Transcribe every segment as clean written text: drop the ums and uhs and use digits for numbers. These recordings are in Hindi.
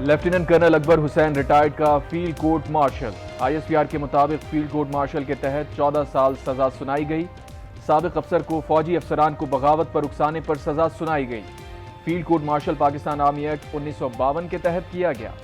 Lieutenant colonel Akbar Hussain retired का फील्ड कोर्ट मार्शल। आईएसपीआर के मुताबिक फील्ड कोर्ट मार्शल के तहत 14 साल सजा सुनाई गई। साबिक अफसर को फौजी अफसरान को बगावत पर उकसाने पर सजा सुनाई गई। Field court martial Pakistan army act 1952 के तहत किया गया।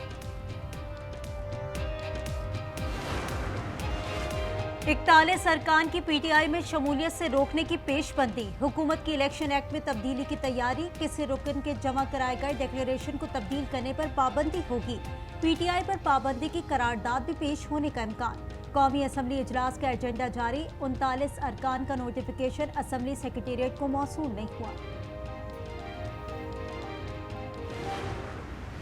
41 अरकान की पीटीआई में शमूलियत से रोकने की पेशबंदी। हुकूमत की इलेक्शन एक्ट में तब्दीली की तैयारी। किसी रुकन के जमा कराए गए डिक्लेरेशन को तब्दील करने पर पाबंदी होगी। पीटीआई पर पाबंदी की करारदाद भी पेश होने का इम्कान। कौमी असम्बली इजलास का एजेंडा जारी। 39 अरकान का नोटिफिकेशन असम्बली सेक्रेटेरिएट को मौसूल नहीं हुआ।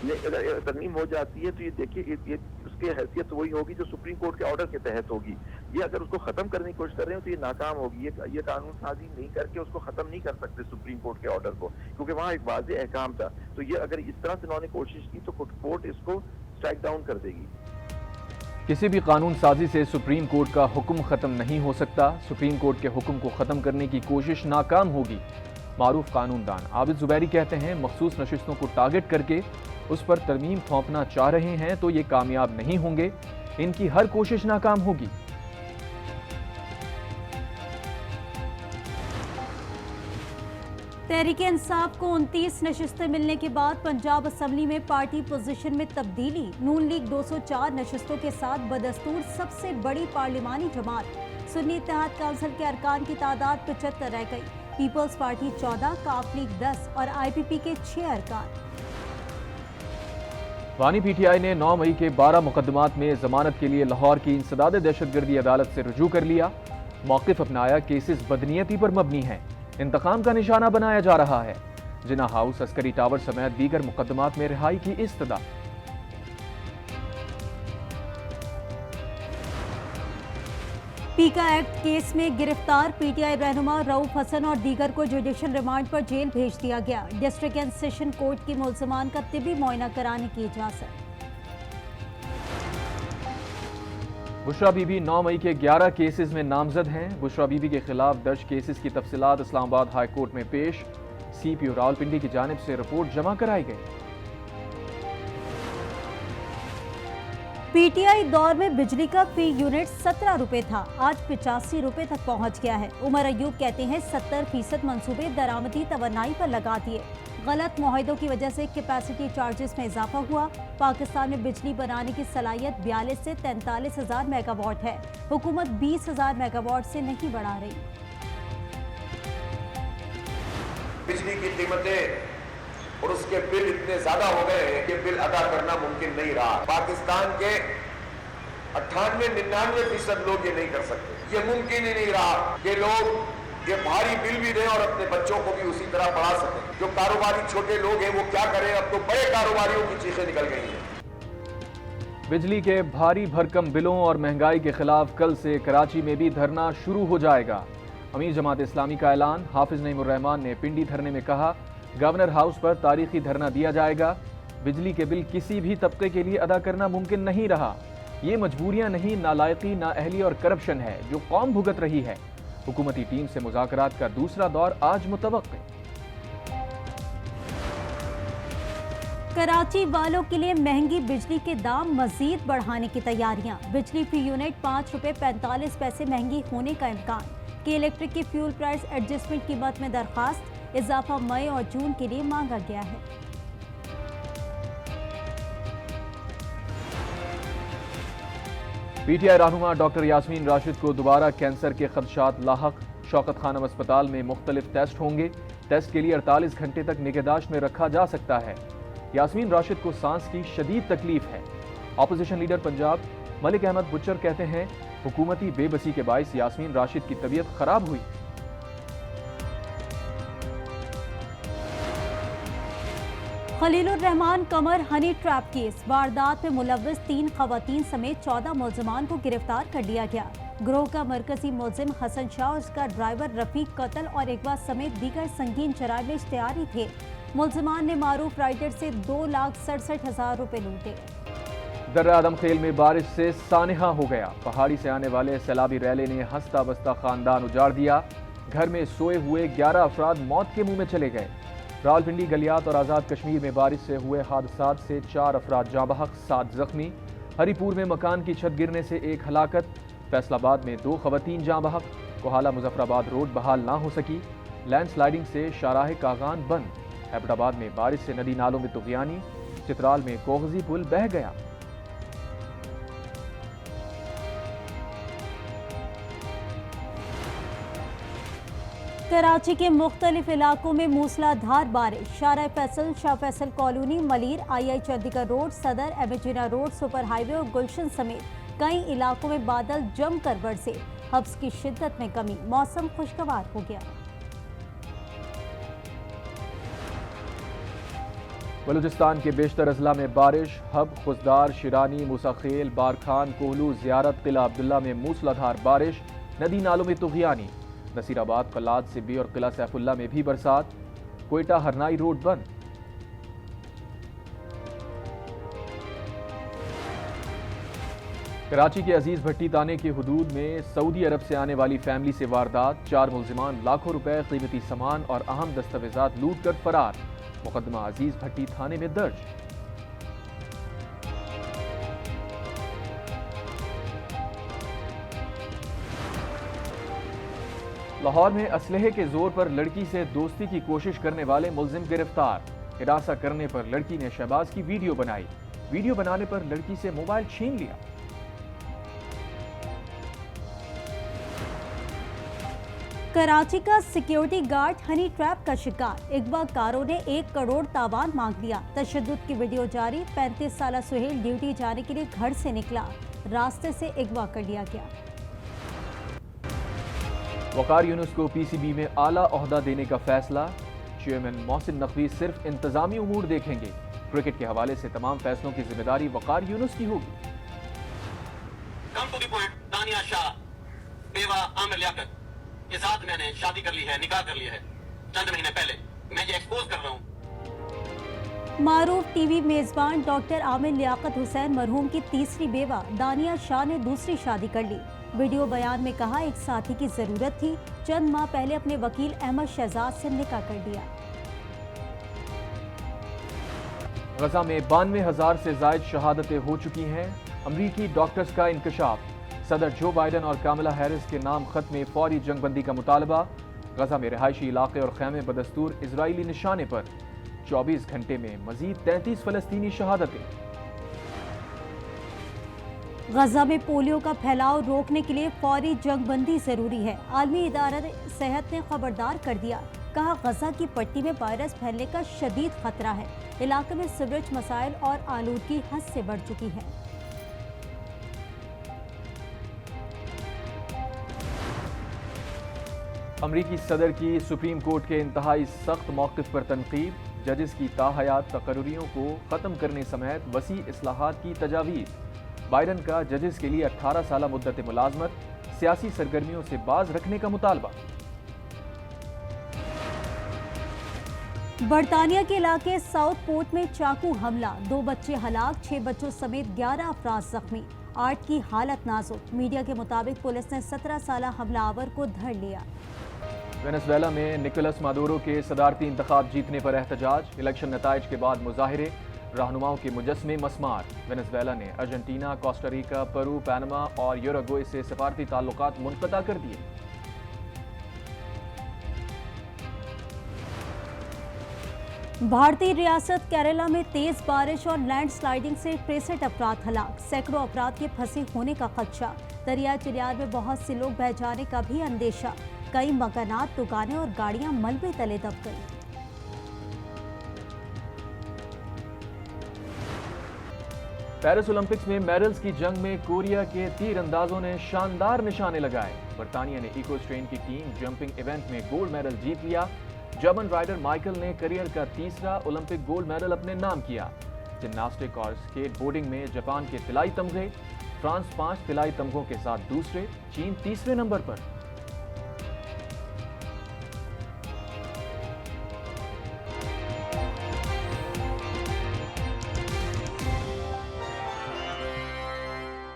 अगर तरमीम हो जाती है तो ये देखिए ये उसकी हैसियत वही होगी जो सुप्रीम कोर्ट के ऑर्डर के तहत होगी। ये अगर उसको खत्म करने की कोशिश कर रहे हो तो ये नाकाम होगी। ये कानून साजी नहीं करके उसको खत्म नहीं कर सकते सुप्रीम कोर्ट के ऑर्डर को, क्योंकि वहाँ एक वाज़ेह अहकाम था। तो ये अगर इस तरह से उन्होंने कोशिश की तो कोर्ट इसको स्ट्राइक डाउन कर देगी। किसी भी कानून साजी से सुप्रीम कोर्ट का हुक्म खत्म नहीं हो सकता। सुप्रीम कोर्ट के हुक्म को खत्म करने की कोशिश नाकाम होगी। मारूफ कानूनदान आबिद जुबैरी कहते हैं, मखसूस नशिस्तों को टारगेट करके उस पर तरमीम थोपना चाह रहे हैं तो ये कामयाब नहीं होंगे। इनकी हर कोशिश नाकाम होगी। तहरीक इंसाफ को 29 नशिस्तें मिलने के बाद पंजाब असम्बली में पार्टी पोजीशन में तब्दीली। नून लीग 204 नशिस्तों के साथ बदस्तूर सबसे बड़ी पार्लिमानी जमात। सुन्नी इत्तेहाद काउंसिल के अरकान की तादाद 75 रह गई। पीपल्स पार्टी 14, काफ लीग 10 और आईपीपी के 6 अरकान। वानी पीटीआई ने 9 मई के 12 मुकदमात में जमानत के लिए लाहौर की इंसदाद दहशतगर्दी अदालत से रुजू कर लिया। मौक़िफ़ अपनाया, केसेस बदनीयती पर मबनी है, इंतकाम का निशाना बनाया जा रहा है। जिना हाउस, अस्करी टावर समेत दीगर मुकदमात में रिहाई की इस्तदा। पीका एक्ट केस में गिरफ्तार पीटीआई रहनुमा रऊफ हसन और दीगर को जुडिशल रिमांड पर जेल भेज दिया गया। डिस्ट्रिक्ट एंड सेशन कोर्ट की मुल्ज़मान का तिबी मुआयना कराने की इजाजत। बुशरा बीबी 9 मई के 11 केसेस में नामजद हैं। बुशरा बीबी के खिलाफ दर्ज केसेस की तफसीलात इस्लामाबाद हाई कोर्ट में पेश। सीपीओ रावलपिंडी की जानिब से रिपोर्ट जमा कराई गई। पीटीआई दौर में बिजली का फी यूनिट 17 रुपए था, आज 85 रुपए तक पहुंच गया है। उमर अयूब कहते हैं 70% मंसूबे दरामदी तवन्नाई पर लगा दिए। गलत मुआहदों की वजह से कैपेसिटी चार्जेस में इजाफा हुआ। पाकिस्तान में बिजली बनाने की सलाहियत 42 से 43,000 मेगावाट है। हुकूमत 20,000 मेगावाट से नहीं बढ़ा रही। बिजली की कीमतें और उसके बिल इतने ज्यादा हो गए हैं कि बिल अदा करना मुमकिन नहीं रहा। पाकिस्तान के 98-99% लोग ये नहीं कर सकते। ये मुमकिन ही नहीं रहा कि लोग ये भारी बिल भी दें और अपने बच्चों को भी उसी तरह पढ़ा सकें। जो कारोबारी छोटे लोग हैं वो क्या करें, अब तो बड़े कारोबारियों की चीखें निकल गई हैं। बिजली के भारी भरकम बिलों और महंगाई के खिलाफ कल से कराची में भी धरना शुरू हो जाएगा। अमीर जमात इस्लामी का ऐलान। हाफिज नईमुर रहमान ने पिंडी धरने में कहा, गवर्नर हाउस पर तारीखी धरना दिया जाएगा। बिजली के बिल किसी भी तबके के लिए अदा करना मुमकिन नहीं रहा। ये मजबूरियां नहीं, नालायकी, नाअहली और करप्शन है जो कौम भुगत रही है। हुकूमती टीम से मुज़ाकरात का दूसरा दौर आज मुतवक्किल। कराची वालों के लिए महंगी बिजली के दाम मजीद बढ़ाने की तैयारियां। बिजली फी यूनिट 5 रुपए 45 पैसे महंगी होने का इम्कान। कि इलेक्ट्रिक की फ्यूल प्राइस एडजस्टमेंट कीमत में दरखास्त। इजाफा मई और जून के लिए मांगा गया है। पीटीआई रहनुमा डॉक्टर यास्मीन राशिद को दोबारा कैंसर के खदशात लाहक। शौकत खानम अस्पताल में मुख्तलिफ टेस्ट होंगे। टेस्ट के लिए 48 घंटे तक निगहदाश्त में रखा जा सकता है। यास्मीन राशिद को सांस की शदीद तकलीफ है। Opposition leader Punjab Malik Ahmad butcher कहते हैं, हुकूमती बेबसी के बाइस यास्मीन राशिद की तबीयत खराब हुई। खलीलुर रहमान कमर हनी ट्रैप केस। वारदात में मुलव्विस 3 खवातीन समेत 14 मुल्ज़मान को गिरफ्तार कर लिया गया। गिरोह का मरकजी मुल्जिम हसन शाह और उसका ड्राइवर रफीक कत्ल और अगवा समेत दीगर संगीन जराइम में इश्तिहारी थे। मुल्जिमान ने मारूफ राइडर से 2,67,000 रुपए लूटे। दर्रा आदम खेल में बारिश से सानहा हो गया। पहाड़ी से आने वाले सैलाबी रैले ने हंसता बसता खानदान उजाड़ दिया। घर में सोए हुए 11 अफराद मौत के मुंह में चले गए। रावलपिंडी, गलियात और आज़ाद कश्मीर में बारिश से हुए हादसात से 4 अफराद जाँ बहक, 7 जख्मी। हरीपुर में मकान की छत गिरने से 1 हलाकत। फैसलाबाद में 2 खवातीन जाँ बहक। कोहाला मुजफ्फराबाद रोड बहाल ना हो सकी। लैंडस्लाइडिंग से शाहराह कागान बंद। एबटाबाद में बारिश से नदी नालों में तुगयानी। चित्राल में कोगजी पुल बह गया। कराची के मुख्तलिफ इलाकों में मूसलाधार बारिश। शाह फैसल, शाह फैसल कॉलोनी, मलीर, आई चंडीगढ़ रोड, सदर, एमेजिना रोड, सुपर हाईवे और गुलशन समेत कई इलाकों में बादल जमकर बरसे। हब्स की शिद्दत में कमी, मौसम खुशगवार हो गया। बलूचिस्तान के बेशतर अजला में बारिश। हब, खुजदार, शिरानी, मूसाखेल, बारखान, कोहलू, जियारत, किला अब्दुल्ला में मूसलाधार बारिश। नदी नालों में तुगयानी। नसीराबाद, कलाद, सिब्बी और किला सैफुल्ला में भी बरसात। कोयटा हरनाई रोड बंद। कराची के अजीज भट्टी थाने के हुदूद में सऊदी अरब से आने वाली फैमिली से वारदात। 4 मुल्जिमान लाखों रुपए कीमती सामान और अहम दस्तावेजात लूट कर फरार। मुकदमा अजीज भट्टी थाने में दर्ज। लाहौर में असलहे के जोर पर लड़की से दोस्ती की कोशिश करने वाले मुल्जिम गिरफ्तार। हिरासा करने पर लड़की ने शहबाज की वीडियो बनाई। वीडियो बनाने पर लड़की से मोबाइल छीन लिया। कराची का सिक्योरिटी गार्ड हनी ट्रैप का शिकार। अगवाकारों ने 1 करोड़ तावान मांग लिया। तशद्दुद की वीडियो जारी। 35 साला सुहेल ड्यूटी जाने के लिए घर से निकला, रास्ते से अगवा कर लिया गया। वकार यूनुस को पीसीबी में आला ओहदा देने का फैसला। चेयरमैन मोहसिन नकवी सिर्फ इंतजामी उमूर देखेंगे। क्रिकेट के हवाले से तमाम फैसलों की जिम्मेदारी वकार यूनुस की होगी। कम टू द पॉइंट, दानिया शाह, बेवा आमिर लियाकत के साथ मैंने शादी कर ली है, निकाह कर लिया है चंद महीने पहले। मैं ये एक्सपोज कर रहा हूँ। मारूफ टीवी मेजबान डॉक्टर आमिर लियाकत हुसैन मरहूम की तीसरी बेवा दानिया शाह ने दूसरी शादी कर ली। वीडियो बयान में कहा, एक साथी की जरूरत थी, चंद माह पहले अपने वकील अहमद शहजाद से निकाह कर दिया। गजा में 92,000 से जायद शहादतें हो चुकी हैं। अमरीकी डॉक्टर्स का इंकशाफ। सदर जो बाइडन और कामला हैरिस के नाम खत में फौरी जंगबंदी का मुतालबा। गजा में रिहायशी इलाके और खैमे बदस्तूर इजरायली निशाने पर। 24 घंटे में मजीद 33 फलस्तीनी शहादतें। गजा में पोलियो का फैलाव रोकने के लिए फौरी जंगबंदी जरूरी है। आलमी इदारा सेहत ने खबरदार कर दिया। कहा, गजा की पट्टी में वायरस फैलने का शदीद खतरा है। इलाके में सीवरेज मसाइल और आलूदगी हद से बढ़ चुकी है। अमरीकी सदर की सुप्रीम कोर्ट के इंतहाई सख्त मौक़िफ़ पर तनकीद। जजेस की ताहयात तकर्रियों को ख़त्म करने समेत वसी इस्लाहात की तजावीज़। बाइडन का जजेस के लिए 18 साला मुद्दत मुलाजमत, सियासी सरगर्मियों से बाज रखने का मुतालबा। बरतानिया के इलाके साउथ पोर्ट में चाकू हमला, 2 बच्चे हलाक, 6 बच्चों समेत 11 अफराद जख्मी। 8 की हालत नाजुक। मीडिया के मुताबिक पुलिस ने 17 साला हमलावर को धर लिया। वेनेजुएला में निकोलस मादुरो के सदारती इंतखाब जीतने पर एहतजाज। इलेक्शन नताइज के बाद मुजाहिरे, रहनुमाओं के मुजस्मे मस्मार। वेनेजुएला ने अर्जेंटीना, कोस्टारिका, पेरू, पैनमा और यूरुग्वे से सफारती ताल्लुकात मुनक़ता कर दिए। भारतीय रियासत केरला में तेज बारिश और लैंडस्लाइडिंग से 63 अफराद हलाक, सैकड़ों अफराद के फंसे होने का खदशा। दरिया चिलियार में बहुत से लोग बह जाने का भी अंदेशा। कई मकानात, दुकानें और गाड़ियां मलबे तले दब गई। पेरिस ओलंपिक्स में मेडल्स की जंग में कोरिया के तीरंदाजों ने शानदार निशाने लगाए। बरतानिया ने इको स्ट्रेन की टीम जंपिंग इवेंट में गोल्ड मेडल जीत लिया। जर्मन राइडर माइकल ने करियर का तीसरा ओलंपिक गोल्ड मेडल अपने नाम किया। जिम्नास्टिक और स्केट बोर्डिंग में जापान के तिलाई तमगे। फ्रांस 5 तिलाई तमगों के साथ दूसरे, चीन तीसरे नंबर पर।